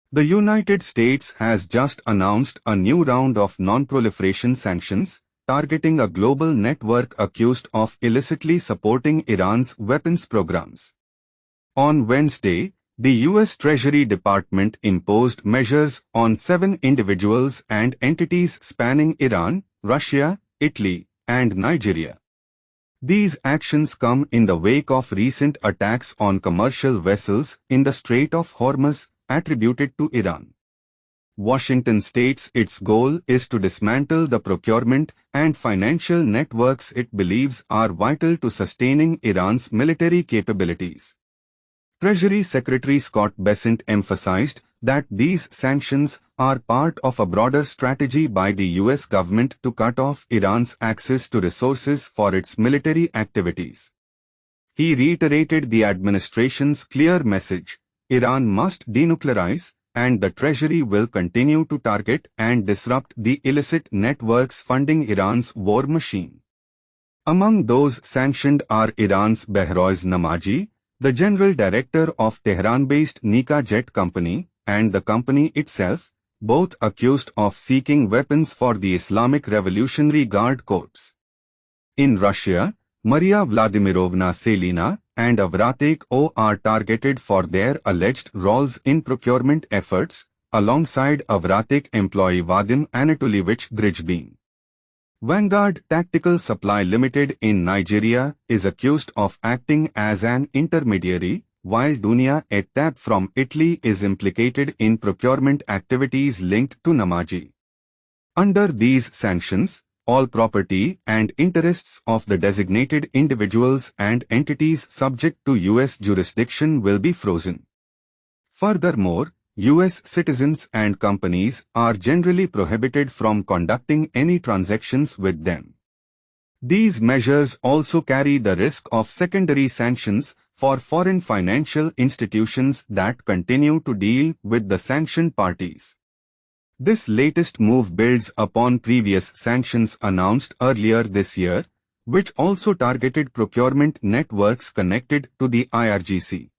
The United States has just announced a new round of non-proliferation sanctions, targeting a global network accused of illicitly supporting Iran's weapons programs. On Wednesday, the U.S. Treasury Department imposed measures on 7 individuals and entities spanning Iran, Russia, Italy, and Nigeria. These actions come in the wake of recent attacks on commercial vessels in the Strait of Hormuz attributed to Iran. Washington states its goal is to dismantle the procurement and financial networks it believes are vital to sustaining Iran's military capabilities. Treasury Secretary Scott Bessent emphasized that these sanctions are part of a broader strategy by the U.S. government to cut off Iran's access to resources for its military activities. He reiterated the administration's clear message: Iran must denuclearize, and the Treasury will continue to target and disrupt the illicit networks funding Iran's war machine. Among those sanctioned are Iran's Behrouz Namaji, the general director of Tehran-based Nika Jet Company, and the company itself, both accused of seeking weapons for the Islamic Revolutionary Guard Corps. In Russia, Maria Vladimirovna Selina and Avratek O are targeted for their alleged roles in procurement efforts, alongside Avratek employee Vadim Anatolievich Grijbin. Vanguard Tactical Supply Limited in Nigeria is accused of acting as an intermediary, while Dunia Ettab from Italy is implicated in procurement activities linked to Namaji. Under these sanctions, all property and interests of the designated individuals and entities subject to U.S. jurisdiction will be frozen. Furthermore, U.S. citizens and companies are generally prohibited from conducting any transactions with them. These measures also carry the risk of secondary sanctions for foreign financial institutions that continue to deal with the sanctioned parties. This latest move builds upon previous sanctions announced earlier this year, which also targeted procurement networks connected to the IRGC.